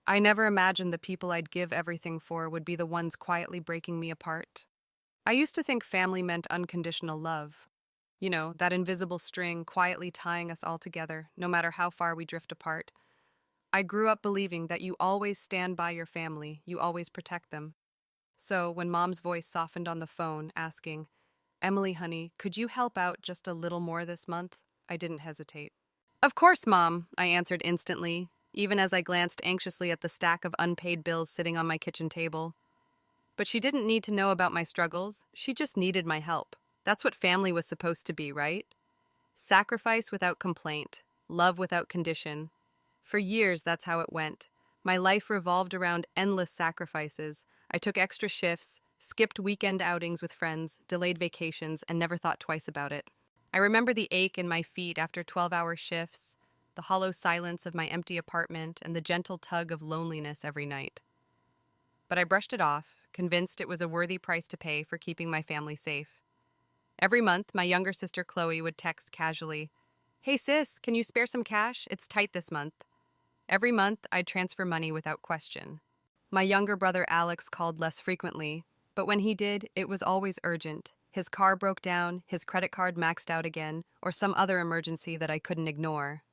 I never imagined the people I'd give everything for would be the ones quietly breaking me apart. I used to think family meant unconditional love. You know, that invisible string quietly tying us all together, no matter how far we drift apart. I grew up believing that you always stand by your family, you always protect them. So, when Mom's voice softened on the phone, asking, "Emily, honey, could you help out just a little more this month?" I didn't hesitate. "Of course, Mom," I answered instantly, even as I glanced anxiously at the stack of unpaid bills sitting on my kitchen table. But she didn't need to know about my struggles, she just needed my help. That's what family was supposed to be, right? Sacrifice without complaint, love without condition. For years, that's how it went. My life revolved around endless sacrifices. I took extra shifts, skipped weekend outings with friends, delayed vacations, and never thought twice about it. I remember the ache in my feet after 12-hour shifts, the hollow silence of my empty apartment, and the gentle tug of loneliness every night. But I brushed it off, convinced it was a worthy price to pay for keeping my family safe. Every month, my younger sister Chloe would text casually, "Hey sis, can you spare some cash? It's tight this month." Every month, I'd transfer money without question. My younger brother Alex called less frequently, but when he did, it was always urgent. His car broke down, his credit card maxed out again, or some other emergency that I couldn't ignore.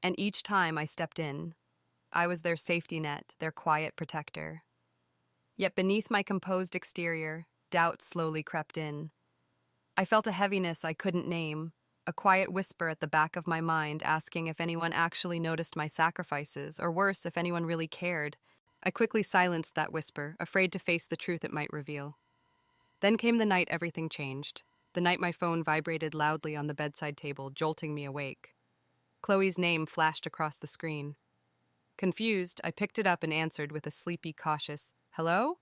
And each time I stepped in, I was their safety net, their quiet protector. Yet beneath my composed exterior, doubt slowly crept in. I felt a heaviness I couldn't name, a quiet whisper at the back of my mind asking if anyone actually noticed my sacrifices, or worse, if anyone really cared. I quickly silenced that whisper, afraid to face the truth it might reveal. Then came the night everything changed, the night my phone vibrated loudly on the bedside table, jolting me awake. Chloe's name flashed across the screen. Confused, I picked it up and answered with a sleepy, cautious, "Hello?"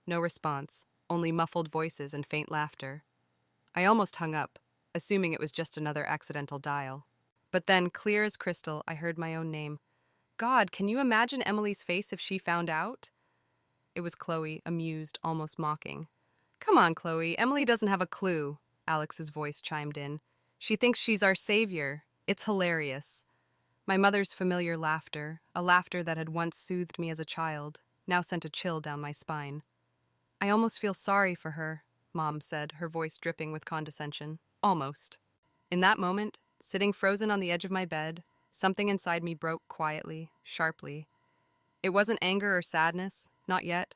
No response, only muffled voices and faint laughter. I almost hung up, assuming it was just another accidental dial. But then, clear as crystal, I heard my own name. God, can you imagine Emily's face if she found out? It was Chloe, amused, almost mocking. "Come on, Chloe, Emily doesn't have a clue," Alex's voice chimed in. "She thinks she's our savior. It's hilarious." My mother's familiar laughter, a laughter that had once soothed me as a child, now sent a chill down my spine. "I almost feel sorry for her," Mom said, her voice dripping with condescension. Almost. In that moment, sitting frozen on the edge of my bed, something inside me broke quietly, sharply. It wasn't anger or sadness, not yet.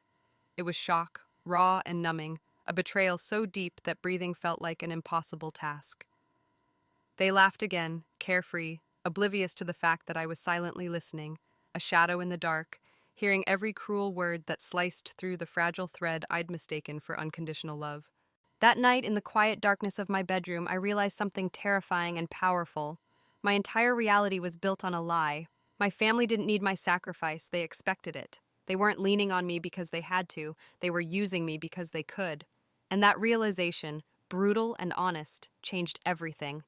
It was shock, raw and numbing, a betrayal so deep that breathing felt like an impossible task. They laughed again, carefree, oblivious to the fact that I was silently listening, a shadow in the dark, hearing every cruel word that sliced through the fragile thread I'd mistaken for unconditional love. That night, in the quiet darkness of my bedroom, I realized something terrifying and powerful. My entire reality was built on a lie. My family didn't need my sacrifice, they expected it. They weren't leaning on me because they had to, they were using me because they could. And that realization, brutal and honest, changed everything.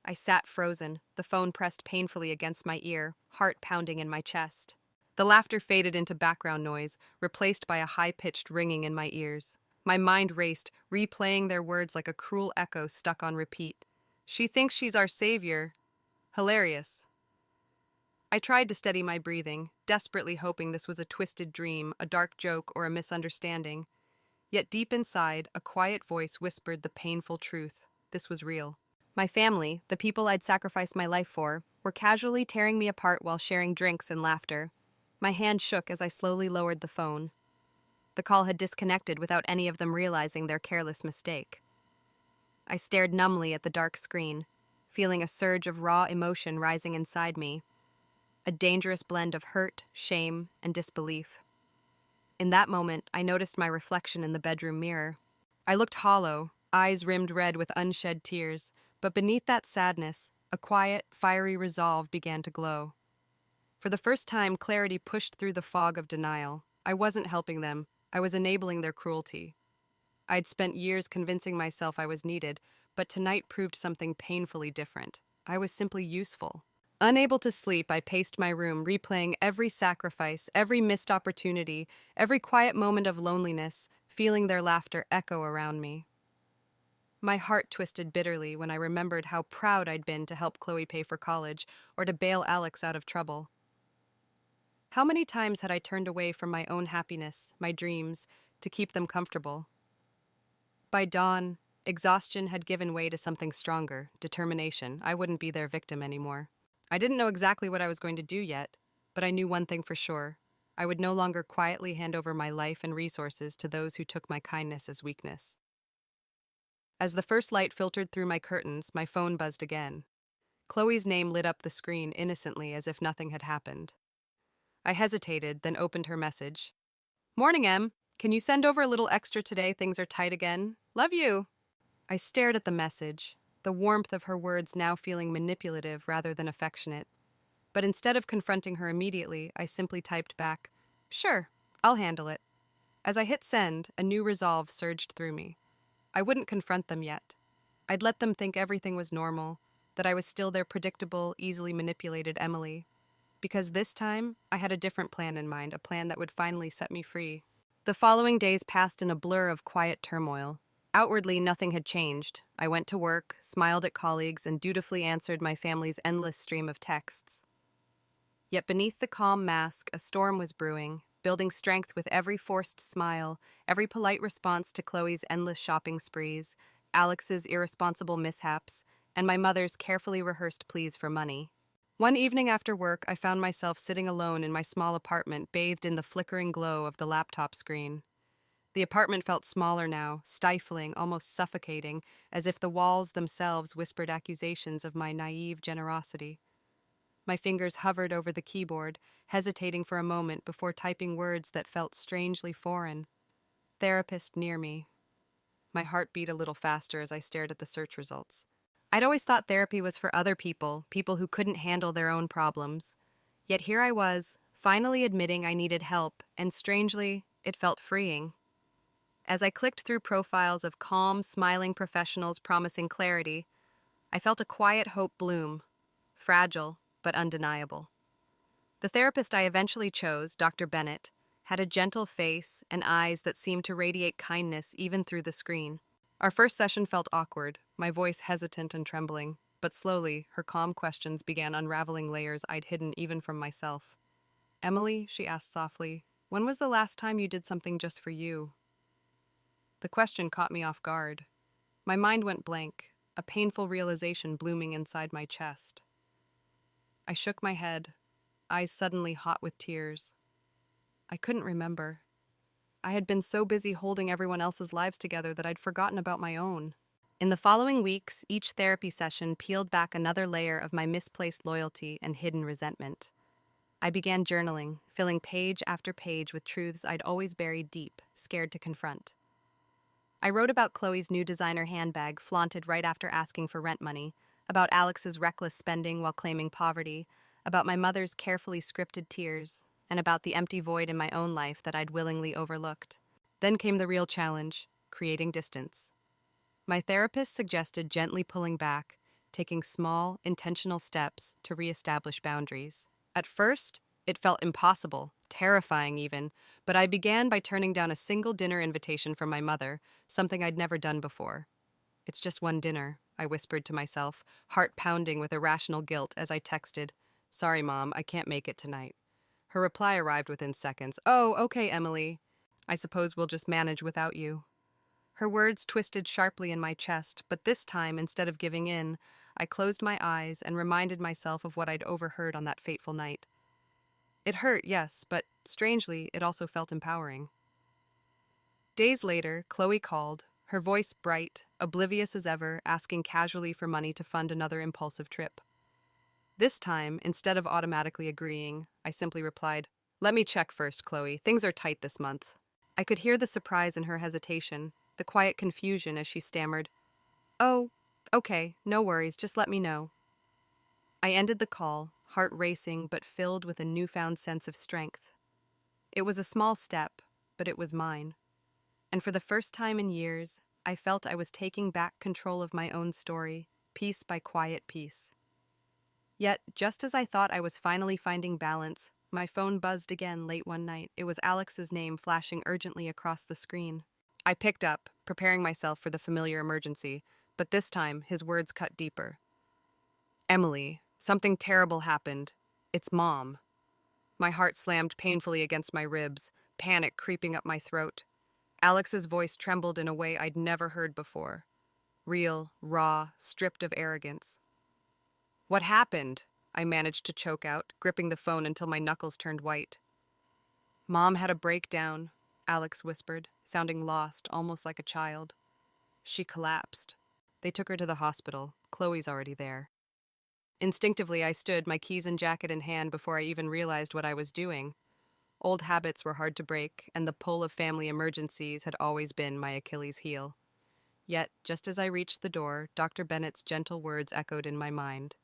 I sat frozen, the phone pressed painfully against my ear, heart pounding in my chest. The laughter faded into background noise, replaced by a high-pitched ringing in my ears. My mind raced, replaying their words like a cruel echo stuck on repeat. "She thinks she's our savior. Hilarious." I tried to steady my breathing, desperately hoping this was a twisted dream, a dark joke, or a misunderstanding. Yet deep inside, a quiet voice whispered the painful truth. This was real. My family, the people I'd sacrificed my life for, were casually tearing me apart while sharing drinks and laughter. My hand shook as I slowly lowered the phone. The call had disconnected without any of them realizing their careless mistake. I stared numbly at the dark screen, feeling a surge of raw emotion rising inside me, a dangerous blend of hurt, shame, and disbelief. In that moment, I noticed my reflection in the bedroom mirror. I looked hollow, eyes rimmed red with unshed tears, but beneath that sadness, a quiet, fiery resolve began to glow. For the first time, clarity pushed through the fog of denial. I wasn't helping them, I was enabling their cruelty. I'd spent years convincing myself I was needed, but tonight proved something painfully different. I was simply useful. Unable to sleep, I paced my room, replaying every sacrifice, every missed opportunity, every quiet moment of loneliness, feeling their laughter echo around me. My heart twisted bitterly when I remembered how proud I'd been to help Chloe pay for college or to bail Alex out of trouble. How many times had I turned away from my own happiness, my dreams, to keep them comfortable? By dawn, exhaustion had given way to something stronger, determination. I wouldn't be their victim anymore. I didn't know exactly what I was going to do yet, but I knew one thing for sure. I would no longer quietly hand over my life and resources to those who took my kindness as weakness. As the first light filtered through my curtains, my phone buzzed again. Chloe's name lit up the screen innocently as if nothing had happened. I hesitated, then opened her message. Morning, Em. Can you send over a little extra today? Things are tight again. Love you. I stared at the message, the warmth of her words now feeling manipulative rather than affectionate. But instead of confronting her immediately, I simply typed back, Sure, I'll handle it. As I hit send, a new resolve surged through me. I wouldn't confront them yet. I'd let them think everything was normal, that I was still their predictable, easily manipulated Emily. Because this time, I had a different plan in mind, a plan that would finally set me free. The following days passed in a blur of quiet turmoil. Outwardly, nothing had changed. I went to work, smiled at colleagues, and dutifully answered my family's endless stream of texts. Yet beneath the calm mask, a storm was brewing, building strength with every forced smile, every polite response to Chloe's endless shopping sprees, Alex's irresponsible mishaps, and my mother's carefully rehearsed pleas for money. One evening after work, I found myself sitting alone in my small apartment, bathed in the flickering glow of the laptop screen. The apartment felt smaller now, stifling, almost suffocating, as if the walls themselves whispered accusations of my naive generosity. My fingers hovered over the keyboard, hesitating for a moment before typing words that felt strangely foreign. Therapist near me. My heart beat a little faster as I stared at the search results. I'd always thought therapy was for other people, people who couldn't handle their own problems. Yet here I was, finally admitting I needed help, and strangely, it felt freeing. As I clicked through profiles of calm, smiling professionals promising clarity, I felt a quiet hope bloom, fragile but undeniable. The therapist I eventually chose, Dr. Bennett, had a gentle face and eyes that seemed to radiate kindness even through the screen. Our first session felt awkward, my voice hesitant and trembling, but slowly, her calm questions began unraveling layers I'd hidden even from myself. Emily, she asked softly, when was the last time you did something just for you? The question caught me off guard. My mind went blank, a painful realization blooming inside my chest. I shook my head, eyes suddenly hot with tears. I couldn't remember. I had been so busy holding everyone else's lives together that I'd forgotten about my own. In the following weeks, each therapy session peeled back another layer of my misplaced loyalty and hidden resentment. I began journaling, filling page after page with truths I'd always buried deep, scared to confront. I wrote about Chloe's new designer handbag flaunted right after asking for rent money, about Alex's reckless spending while claiming poverty, about my mother's carefully scripted tears, and about the empty void in my own life that I'd willingly overlooked. Then came the real challenge, creating distance. My therapist suggested gently pulling back, taking small, intentional steps to reestablish boundaries. At first, it felt impossible, terrifying even, but I began by turning down a single dinner invitation from my mother, something I'd never done before. It's just one dinner, I whispered to myself, heart pounding with irrational guilt as I texted, Sorry, Mom, I can't make it tonight. Her reply arrived within seconds. Oh, okay, Emily. I suppose we'll just manage without you. Her words twisted sharply in my chest, but this time, instead of giving in, I closed my eyes and reminded myself of what I'd overheard on that fateful night. It hurt, yes, but strangely, it also felt empowering. Days later, Chloe called, her voice bright, oblivious as ever, asking casually for money to fund another impulsive trip. This time, instead of automatically agreeing, I simply replied, Let me check first, Chloe. Things are tight this month. I could hear the surprise in her hesitation, the quiet confusion as she stammered, Oh, okay, no worries, just let me know. I ended the call, heart racing but filled with a newfound sense of strength. It was a small step, but it was mine. And for the first time in years, I felt I was taking back control of my own story, piece by quiet piece. Yet, just as I thought I was finally finding balance, my phone buzzed again late one night. It was Alex's name flashing urgently across the screen. I picked up, preparing myself for the familiar emergency, but this time his words cut deeper. Emily, something terrible happened. It's Mom. My heart slammed painfully against my ribs, panic creeping up my throat. Alex's voice trembled in a way I'd never heard before. Real, raw, stripped of arrogance. "What happened?" I managed to choke out, gripping the phone until my knuckles turned white. "Mom had a breakdown," Alex whispered, sounding lost, almost like a child. "She collapsed. They took her to the hospital. Chloe's already there." Instinctively, I stood, my keys and jacket in hand, before I even realized what I was doing. Old habits were hard to break, and the pull of family emergencies had always been my Achilles heel. Yet, just as I reached the door, Dr. Bennett's gentle words echoed in my mind.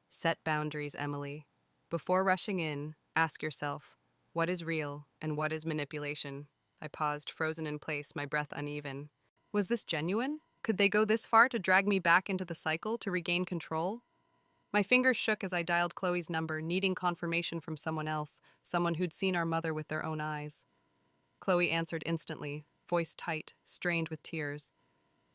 "Set boundaries, Emily. Before rushing in, ask yourself, what is real and what is manipulation?" I paused, frozen in place, my breath uneven. Was this genuine? Could they go this far to drag me back into the cycle to regain control? My fingers shook as I dialed Chloe's number, needing confirmation from someone else, someone who'd seen our mother with their own eyes. Chloe answered instantly, voice tight, strained with tears.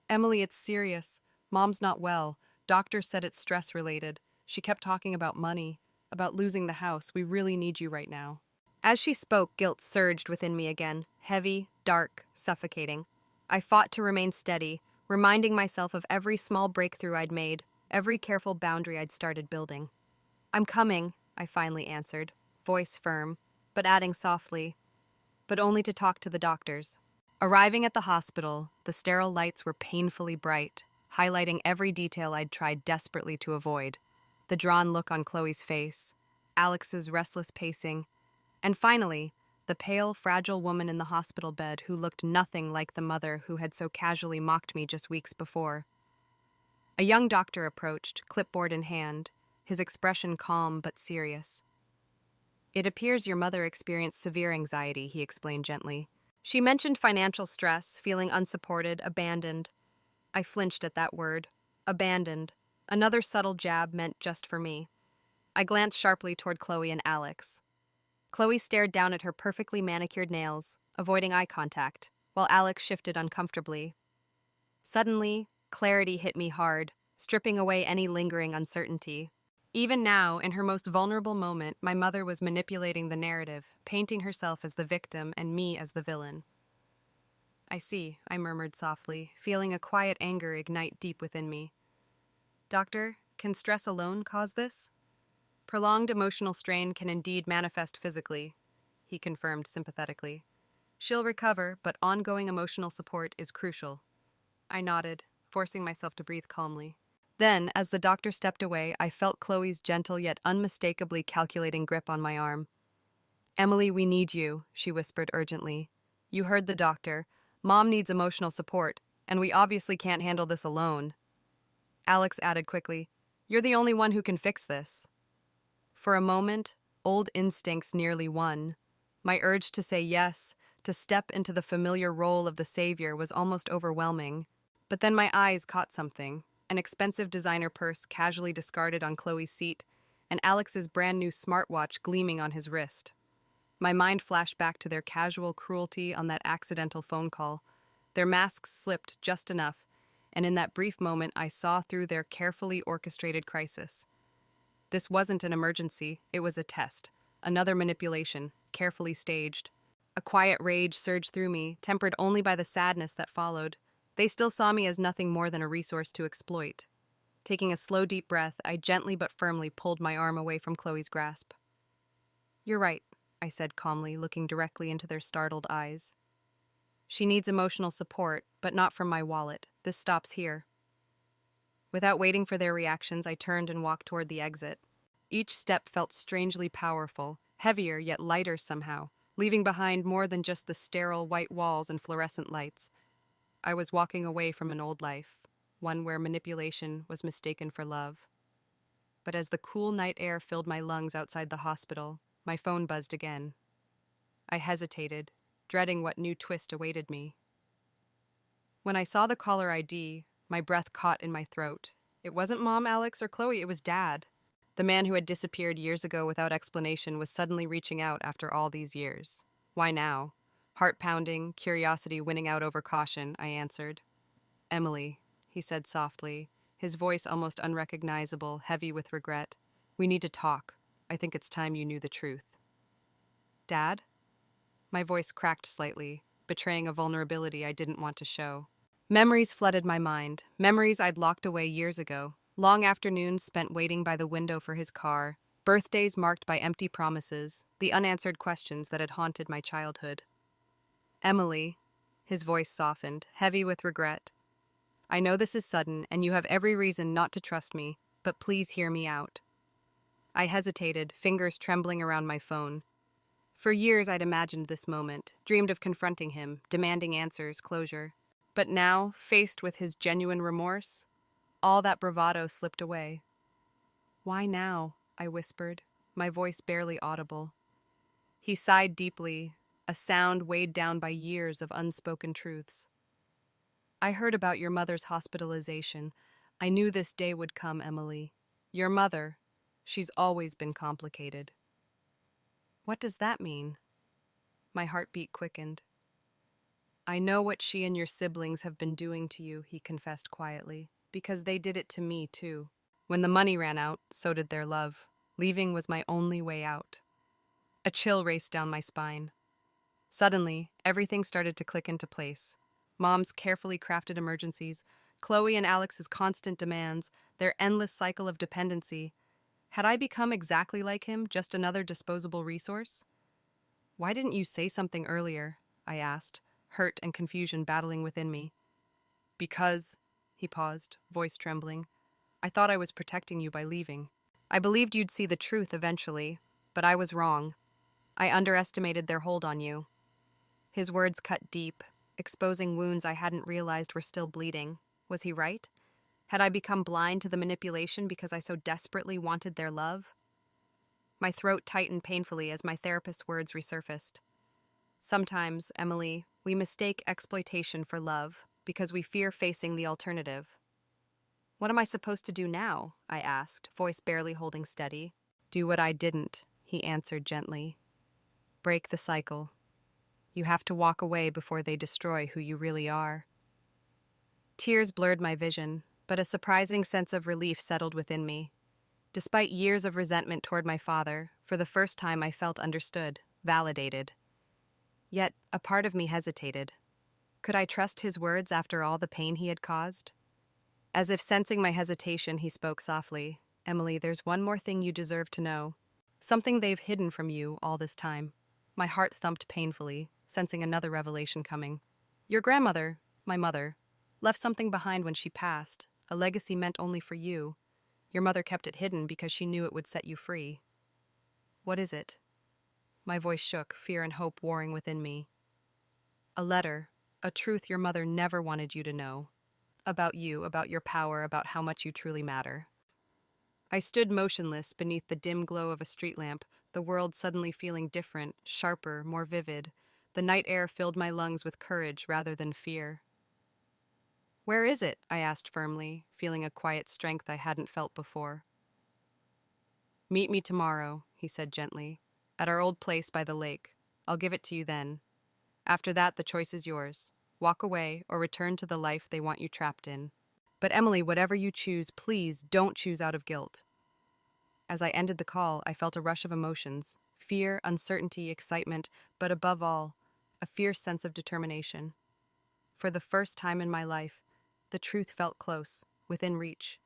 "Emily, it's serious. Mom's not well. Doctor said it's stress-related. She kept talking about money, about losing the house. We really need you right now." As she spoke, guilt surged within me again, heavy, dark, suffocating. I fought to remain steady, reminding myself of every small breakthrough I'd made, every careful boundary I'd started building. "I'm coming," I finally answered, voice firm, but adding softly, "but only to talk to the doctors." Arriving at the hospital, the sterile lights were painfully bright, highlighting every detail I'd tried desperately to avoid. The drawn look on Chloe's face, Alex's restless pacing, and finally, the pale, fragile woman in the hospital bed who looked nothing like the mother who had so casually mocked me just weeks before. A young doctor approached, clipboard in hand, his expression calm but serious. "It appears your mother experienced severe anxiety," he explained gently. "She mentioned financial stress, feeling unsupported, abandoned." I flinched at that word. Abandoned. Another subtle jab meant just for me. I glanced sharply toward Chloe and Alex. Chloe stared down at her perfectly manicured nails, avoiding eye contact, while Alex shifted uncomfortably. Suddenly, clarity hit me hard, stripping away any lingering uncertainty. Even now, in her most vulnerable moment, my mother was manipulating the narrative, painting herself as the victim and me as the villain. "I see," I murmured softly, feeling a quiet anger ignite deep within me. "Doctor, can stress alone cause this?" "Prolonged emotional strain can indeed manifest physically," he confirmed sympathetically. "She'll recover, but ongoing emotional support is crucial." I nodded, forcing myself to breathe calmly. Then, as the doctor stepped away, I felt Chloe's gentle yet unmistakably calculating grip on my arm. "Emily, we need you," she whispered urgently. "You heard the doctor. Mom needs emotional support, and we obviously can't handle this alone." Alex added quickly, "You're the only one who can fix this." For a moment, old instincts nearly won. My urge to say yes, to step into the familiar role of the savior, was almost overwhelming. But then my eyes caught something. An expensive designer purse casually discarded on Chloe's seat, and Alex's brand new smartwatch gleaming on his wrist. My mind flashed back to their casual cruelty on that accidental phone call. Their masks slipped just enough, and in that brief moment I saw through their carefully orchestrated crisis. This wasn't an emergency, it was a test, another manipulation, carefully staged. A quiet rage surged through me, tempered only by the sadness that followed. They still saw me as nothing more than a resource to exploit. Taking a slow, deep breath, I gently but firmly pulled my arm away from Chloe's grasp. "You're right," I said calmly, looking directly into their startled eyes. "She needs emotional support, but not from my wallet. This stops here." Without waiting for their reactions, I turned and walked toward the exit. Each step felt strangely powerful, heavier yet lighter somehow, leaving behind more than just the sterile white walls and fluorescent lights. I was walking away from an old life, one where manipulation was mistaken for love. But as the cool night air filled my lungs outside the hospital, my phone buzzed again. I hesitated, dreading what new twist awaited me. When I saw the caller ID, my breath caught in my throat. It wasn't Mom, Alex, or Chloe, it was Dad. The man who had disappeared years ago without explanation was suddenly reaching out after all these years. Why now? Heart pounding, curiosity winning out over caution, I answered. "Emily," he said softly, his voice almost unrecognizable, heavy with regret. "We need to talk. I think it's time you knew the truth." Dad? My voice cracked slightly, betraying a vulnerability I didn't want to show. Memories flooded my mind, memories I'd locked away years ago. Long afternoons spent waiting by the window for his car, birthdays marked by empty promises, the unanswered questions that had haunted my childhood. Emily, his voice softened, heavy with regret. I know this is sudden, and you have every reason not to trust me, but please hear me out. I hesitated, fingers trembling around my phone. For years I'd imagined this moment, dreamed of confronting him, demanding answers, closure. But now, faced with his genuine remorse, all that bravado slipped away. Why now? I whispered, my voice barely audible. He sighed deeply, a sound weighed down by years of unspoken truths. I heard about your mother's hospitalization. I knew this day would come, Emily. Your mother, she's always been complicated. What does that mean? My heartbeat quickened. I know what she and your siblings have been doing to you, he confessed quietly, because they did it to me, too. When the money ran out, so did their love. Leaving was my only way out. A chill raced down my spine. Suddenly, everything started to click into place. Mom's carefully crafted emergencies, Chloe and Alex's constant demands, their endless cycle of dependency. Had I become exactly like him, just another disposable resource? Why didn't you say something earlier? I asked, hurt and confusion battling within me. Because, he paused, voice trembling, I thought I was protecting you by leaving. I believed you'd see the truth eventually, but I was wrong. I underestimated their hold on you. His words cut deep, exposing wounds I hadn't realized were still bleeding. Was he right? Had I become blind to the manipulation because I so desperately wanted their love? My throat tightened painfully as my therapist's words resurfaced. Sometimes, Emily, we mistake exploitation for love because we fear facing the alternative. What am I supposed to do now? I asked, voice barely holding steady. Do what I didn't, he answered gently. Break the cycle. You have to walk away before they destroy who you really are. Tears blurred my vision, but a surprising sense of relief settled within me. Despite years of resentment toward my father, for the first time I felt understood, validated. Yet, a part of me hesitated. Could I trust his words after all the pain he had caused? As if sensing my hesitation, he spoke softly. Emily, there's one more thing you deserve to know. Something they've hidden from you all this time. My heart thumped painfully, sensing another revelation coming. Your grandmother, my mother, left something behind when she passed, a legacy meant only for you. Your mother kept it hidden because she knew it would set you free. What is it? My voice shook, fear and hope warring within me. A letter, a truth your mother never wanted you to know. About you, about your power, about how much you truly matter. I stood motionless beneath the dim glow of a street lamp, the world suddenly feeling different, sharper, more vivid. The night air filled my lungs with courage rather than fear. Where is it? I asked firmly, feeling a quiet strength I hadn't felt before. Meet me tomorrow, he said gently, at our old place by the lake. I'll give it to you then. After that, the choice is yours. Walk away or return to the life they want you trapped in. But Emily, whatever you choose, please don't choose out of guilt. As I ended the call, I felt a rush of emotions, fear, uncertainty, excitement, but above all, a fierce sense of determination. For the first time in my life, the truth felt close, within reach.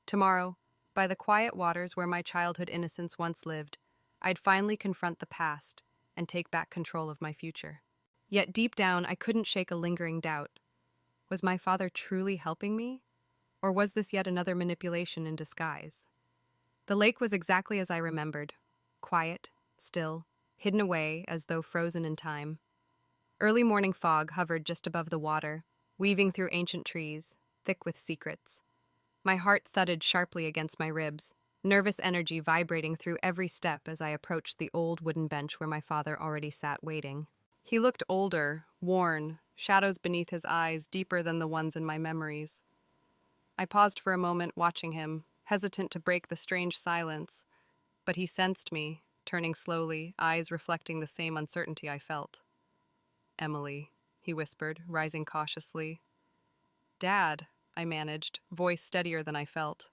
Tomorrow, by the quiet waters where my childhood innocence once lived, I'd finally confront the past and take back control of my future. Yet deep down, I couldn't shake a lingering doubt. Was my father truly helping me? Or was this yet another manipulation in disguise? The lake was exactly as I remembered. Quiet, still, hidden away as though frozen in time. Early morning fog hovered just above the water, weaving through ancient trees, thick with secrets. My heart thudded sharply against my ribs, nervous energy vibrating through every step as I approached the old wooden bench where my father already sat waiting. He looked older, worn, shadows beneath his eyes deeper than the ones in my memories. I paused for a moment watching him, hesitant to break the strange silence, but he sensed me, turning slowly, eyes reflecting the same uncertainty I felt. Emily, he whispered, rising cautiously. Dad, I managed, voice steadier than I felt.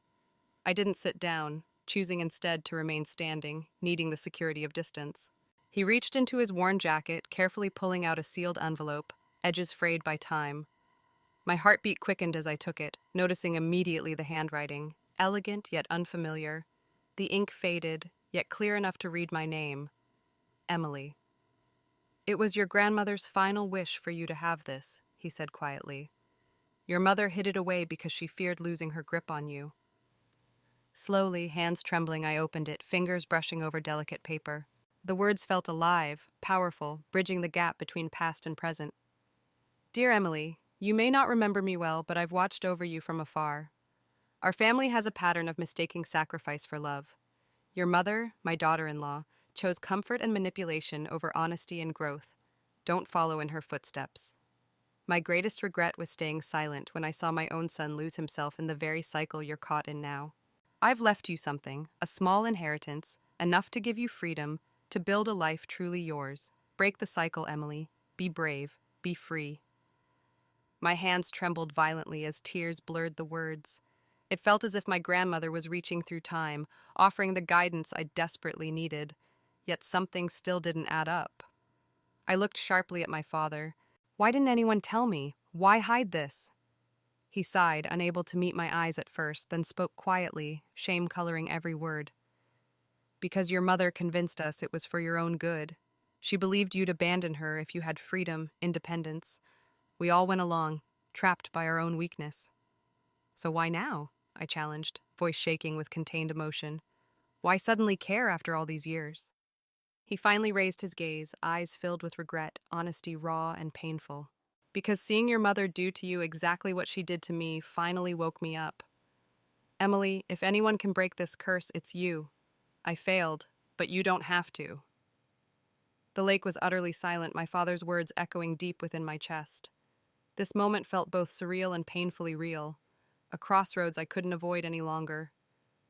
I didn't sit down, choosing instead to remain standing, needing the security of distance. He reached into his worn jacket, carefully pulling out a sealed envelope, edges frayed by time. My heartbeat quickened as I took it, noticing immediately the handwriting, elegant yet unfamiliar. The ink faded, yet clear enough to read my name, Emily. "It was your grandmother's final wish for you to have this," he said quietly. "Your mother hid it away because she feared losing her grip on you." Slowly, hands trembling, I opened it, fingers brushing over delicate paper. The words felt alive, powerful, bridging the gap between past and present. "Dear Emily, you may not remember me well, but I've watched over you from afar. Our family has a pattern of mistaking sacrifice for love. Your mother, my daughter-in-law, chose comfort and manipulation over honesty and growth. Don't follow in her footsteps. My greatest regret was staying silent when I saw my own son lose himself in the very cycle you're caught in now. I've left you something, a small inheritance, enough to give you freedom, to build a life truly yours. Break the cycle, Emily. Be brave. Be free." My hands trembled violently as tears blurred the words. It felt as if my grandmother was reaching through time, offering the guidance I desperately needed. Yet something still didn't add up. I looked sharply at my father. "Why didn't anyone tell me? Why hide this?" He sighed, unable to meet my eyes at first, then spoke quietly, shame coloring every word. "Because your mother convinced us it was for your own good. She believed you'd abandon her if you had freedom, independence. We all went along, trapped by our own weakness." "So why now?" I challenged, voice shaking with contained emotion. "Why suddenly care after all these years?" He finally raised his gaze, eyes filled with regret, honesty raw and painful. "Because seeing your mother do to you exactly what she did to me finally woke me up. Emily, if anyone can break this curse, it's you. I failed, but you don't have to." The lake was utterly silent, my father's words echoing deep within my chest. This moment felt both surreal and painfully real. A crossroads I couldn't avoid any longer.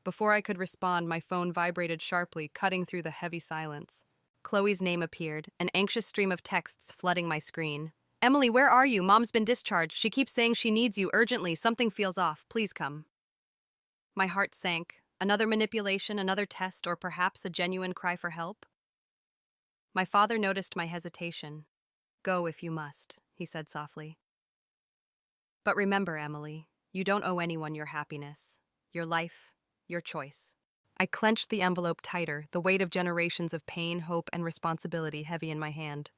Before I could respond, my phone vibrated sharply, cutting through the heavy silence. Chloe's name appeared, an anxious stream of texts flooding my screen. "Emily, where are you? Mom's been discharged. She keeps saying she needs you urgently. Something feels off. Please come." My heart sank. Another manipulation, another test, or perhaps a genuine cry for help? My father noticed my hesitation. "Go if you must," he said softly. "But remember, Emily, you don't owe anyone your happiness, your life, your choice." I clenched the envelope tighter, the weight of generations of pain, hope, and responsibility heavy in my hand.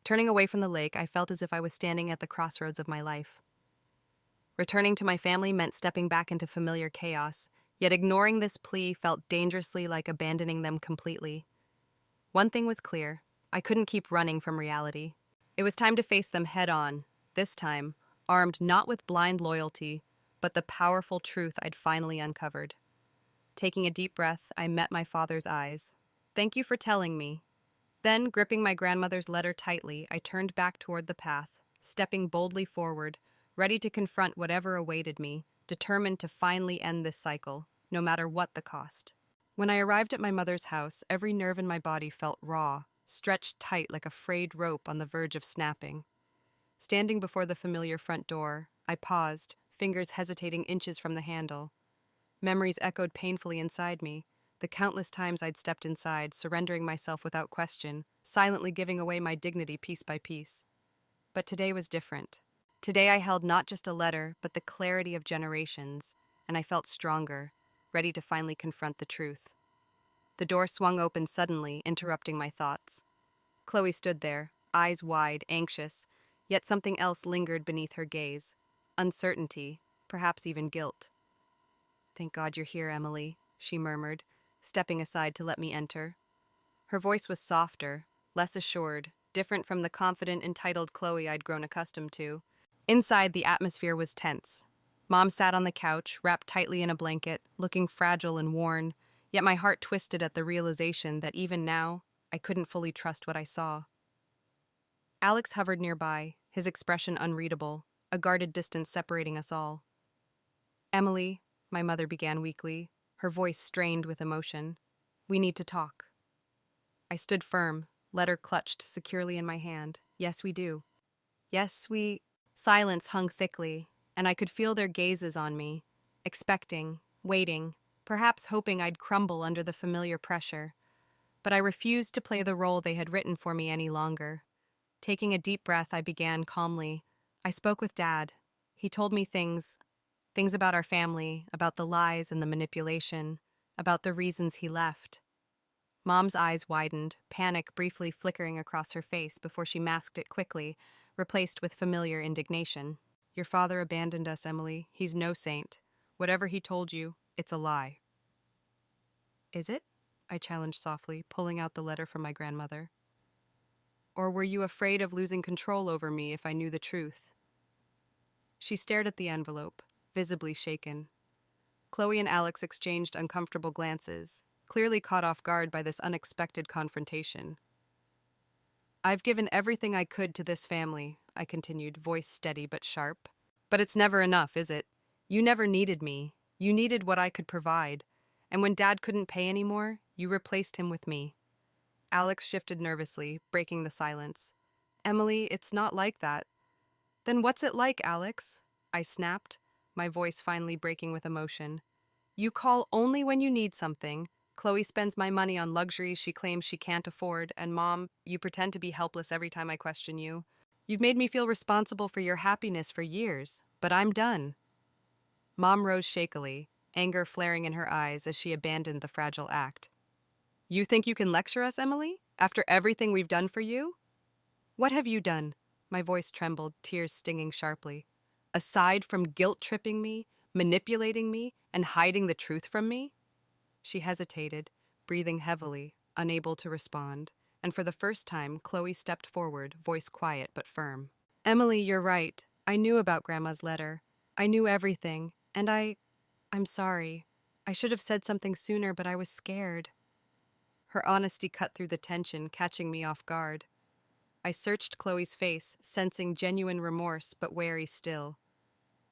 Turning away from the lake, I felt as if I was standing at the crossroads of my life. Returning to my family meant stepping back into familiar chaos, yet ignoring this plea felt dangerously like abandoning them completely. One thing was clear: I couldn't keep running from reality. It was time to face them head on, this time, armed not with blind loyalty, but the powerful truth I'd finally uncovered. Taking a deep breath, I met my father's eyes. "Thank you for telling me." Then, gripping my grandmother's letter tightly, I turned back toward the path, stepping boldly forward, ready to confront whatever awaited me, determined to finally end this cycle, no matter what the cost. When I arrived at my mother's house, every nerve in my body felt raw, stretched tight like a frayed rope on the verge of snapping. Standing before the familiar front door, I paused, fingers hesitating inches from the handle. Memories echoed painfully inside me, the countless times I'd stepped inside, surrendering myself without question, silently giving away my dignity piece by piece. But today was different. Today I held not just a letter, but the clarity of generations, and I felt stronger, ready to finally confront the truth. The door swung open suddenly, interrupting my thoughts. Chloe stood there, eyes wide, anxious, yet something else lingered beneath her gaze. Uncertainty, perhaps even guilt. "Thank God you're here, Emily," she murmured, stepping aside to let me enter. Her voice was softer, less assured, different from the confident, entitled Chloe I'd grown accustomed to. Inside, the atmosphere was tense. Mom sat on the couch, wrapped tightly in a blanket, looking fragile and worn, yet my heart twisted at the realization that even now, I couldn't fully trust what I saw. Alex hovered nearby, his expression unreadable, a guarded distance separating us all. "Emily," my mother began weakly, her voice strained with emotion. "We need to talk." I stood firm, letter clutched securely in my hand. "Yes, we do. Yes, we—" Silence hung thickly, and I could feel their gazes on me, expecting, waiting, perhaps hoping I'd crumble under the familiar pressure. but I refused to play the role they had written for me any longer. Taking a deep breath, I began calmly. I spoke with Dad. He told me things about our family, about the lies and the manipulation, about the reasons he left. Mom's eyes widened, panic briefly flickering across her face before she masked it quickly, replaced with familiar indignation. Your father abandoned us, Emily. He's no saint. Whatever he told you, it's a lie. Is it? I challenged softly, pulling out the letter from my grandmother. Or were you afraid of losing control over me if I knew the truth? She stared at the envelope, visibly shaken. Chloe and Alex exchanged uncomfortable glances, clearly caught off guard by this unexpected confrontation. I've given everything I could to this family, I continued, voice steady but sharp. But it's never enough, is it? You never needed me. You needed what I could provide. And when Dad couldn't pay anymore, you replaced him with me. Alex shifted nervously, breaking the silence. Emily, it's not like that. Then what's it like, Alex? I snapped, my voice finally breaking with emotion. You call only when you need something. Chloe spends my money on luxuries she claims she can't afford, and Mom, you pretend to be helpless every time I question you. You've made me feel responsible for your happiness for years, but I'm done. Mom rose shakily, anger flaring in her eyes as she abandoned the fragile act. You think you can lecture us, Emily? After everything we've done for you? What have you done? My voice trembled, tears stinging sharply. Aside from guilt-tripping me, manipulating me, and hiding the truth from me? She hesitated, breathing heavily, unable to respond, and for the first time, Chloe stepped forward, voice quiet but firm. Emily, you're right. I knew about Grandma's letter. I knew everything, and I'm sorry. I should have said something sooner, but I was scared. Her honesty cut through the tension, catching me off guard. I searched Chloe's face, sensing genuine remorse but wary still.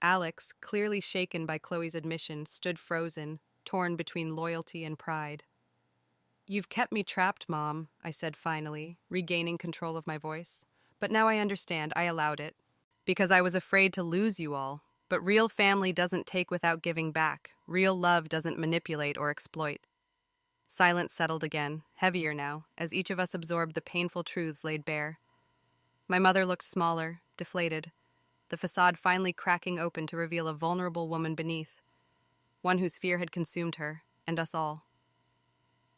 Alex, clearly shaken by Chloe's admission, stood frozen, torn between loyalty and pride. You've kept me trapped, Mom, I said finally, regaining control of my voice. But now I understand, I allowed it. Because I was afraid to lose you all. But real family doesn't take without giving back. Real love doesn't manipulate or exploit. Silence settled again, heavier now, as each of us absorbed the painful truths laid bare. My mother looked smaller, deflated, the facade finally cracking open to reveal a vulnerable woman beneath, one whose fear had consumed her, and us all.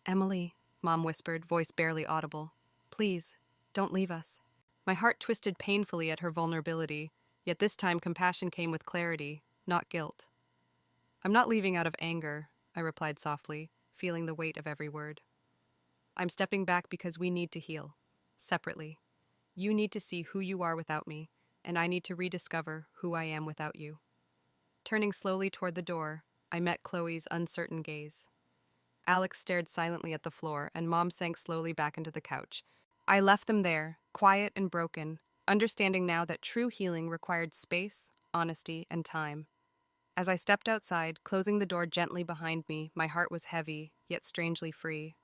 Emily, Mom whispered, voice barely audible. Please, don't leave us. My heart twisted painfully at her vulnerability, yet this time compassion came with clarity, not guilt. I'm not leaving out of anger, I replied softly, feeling the weight of every word. I'm stepping back because we need to heal, separately. You need to see who you are without me, and I need to rediscover who I am without you. Turning slowly toward the door, I met Chloe's uncertain gaze. Alex stared silently at the floor, and Mom sank slowly back into the couch. I left them there, quiet and broken, understanding now that true healing required space, honesty, and time. As I stepped outside, closing the door gently behind me, my heart was heavy, yet strangely free.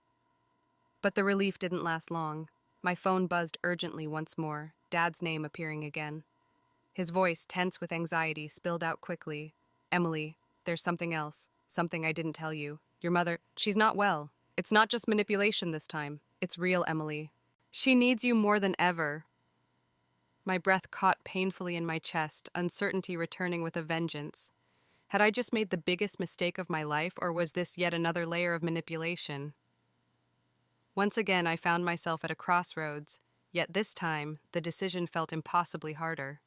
But the relief didn't last long. My phone buzzed urgently once more, Dad's name appearing again. His voice, tense with anxiety, spilled out quickly. Emily, there's something else. Something I didn't tell you. Your mother, she's not well. It's not just manipulation this time. It's real, Emily. She needs you more than ever. My breath caught painfully in my chest, uncertainty returning with a vengeance. Had I just made the biggest mistake of my life, or was this yet another layer of manipulation? Once again, I found myself at a crossroads, yet this time, the decision felt impossibly harder.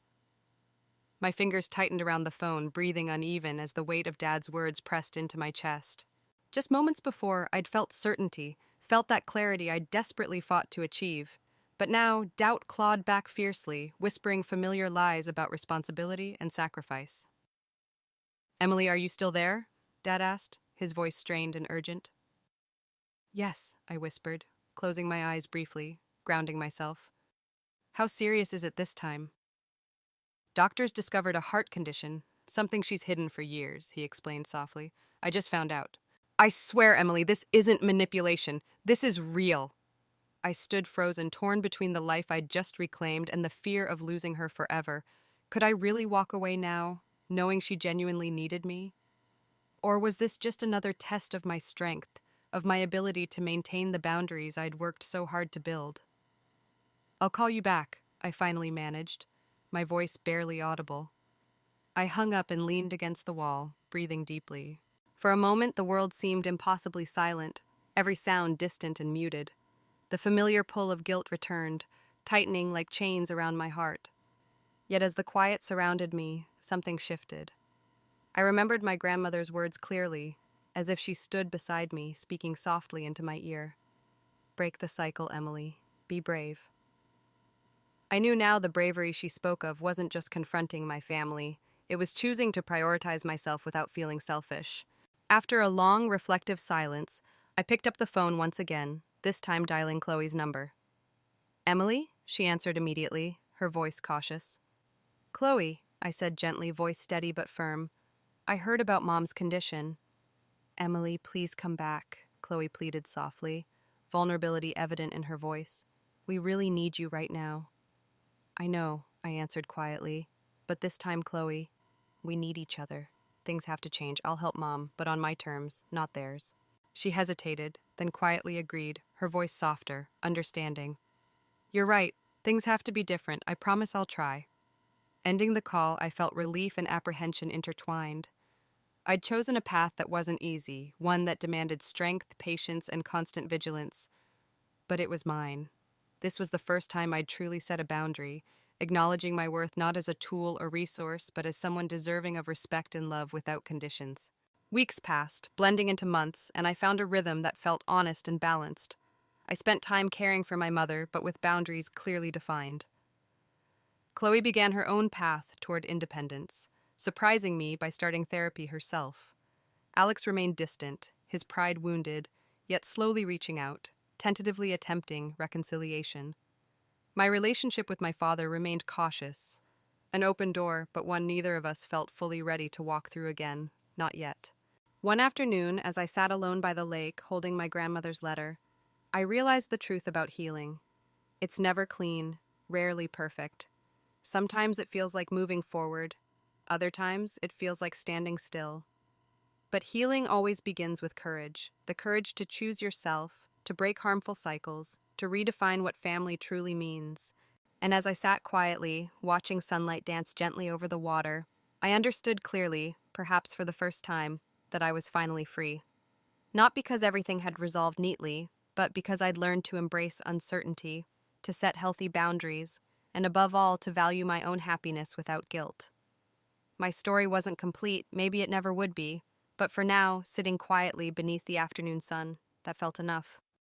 My fingers tightened around the phone, breathing uneven as the weight of Dad's words pressed into my chest. Just moments before, I'd felt certainty, felt that clarity I desperately fought to achieve. But now, doubt clawed back fiercely, whispering familiar lies about responsibility and sacrifice. Emily, are you still there? Dad asked, his voice strained and urgent. Yes, I whispered, closing my eyes briefly, grounding myself. How serious is it this time? Doctors discovered a heart condition, something she's hidden for years, he explained softly. I just found out. I swear, Emily, this isn't manipulation. This is real. I stood frozen, torn between the life I'd just reclaimed and the fear of losing her forever. Could I really walk away now, knowing she genuinely needed me? Or was this just another test of my strength, of my ability to maintain the boundaries I'd worked so hard to build. "I'll call you back," I finally managed, my voice barely audible. I hung up and leaned against the wall, breathing deeply. For a moment, the world seemed impossibly silent, every sound distant and muted. The familiar pull of guilt returned, tightening like chains around my heart. Yet as the quiet surrounded me, something shifted. I remembered my grandmother's words clearly, as if she stood beside me, speaking softly into my ear. "Break the cycle, Emily. Be brave." I knew now the bravery she spoke of wasn't just confronting my family, it was choosing to prioritize myself without feeling selfish. After a long, reflective silence, I picked up the phone once again, this time dialing Chloe's number. "Emily?" she answered immediately, her voice cautious. "Chloe," I said gently, voice steady but firm. "I heard about Mom's condition." "Emily, please come back," Chloe pleaded softly, vulnerability evident in her voice. "We really need you right now." "I know," I answered quietly. "But this time, Chloe, we need each other. Things have to change. I'll help Mom, but on my terms, not theirs." She hesitated, then quietly agreed, her voice softer, understanding. "You're right. Things have to be different. I promise I'll try." Ending the call, I felt relief and apprehension intertwined. I'd chosen a path that wasn't easy, one that demanded strength, patience, and constant vigilance. But it was mine. This was the first time I'd truly set a boundary, acknowledging my worth not as a tool or resource, but as someone deserving of respect and love without conditions. Weeks passed, blending into months, and I found a rhythm that felt honest and balanced. I spent time caring for my mother, but with boundaries clearly defined. Chloe began her own path toward independence, surprising me by starting therapy herself. Alex remained distant, his pride wounded, yet slowly reaching out, tentatively attempting reconciliation. My relationship with my father remained cautious, an open door, but one neither of us felt fully ready to walk through again, not yet. One afternoon, as I sat alone by the lake, holding my grandmother's letter, I realized the truth about healing. It's never clean, rarely perfect. Sometimes it feels like moving forward, other times it feels like standing still. But healing always begins with courage, the courage to choose yourself, to break harmful cycles, to redefine what family truly means. And as I sat quietly, watching sunlight dance gently over the water, I understood clearly, perhaps for the first time, that I was finally free. Not because everything had resolved neatly, but because I'd learned to embrace uncertainty, to set healthy boundaries, and above all, to value my own happiness without guilt. My story wasn't complete, maybe it never would be, but for now, sitting quietly beneath the afternoon sun, that felt enough.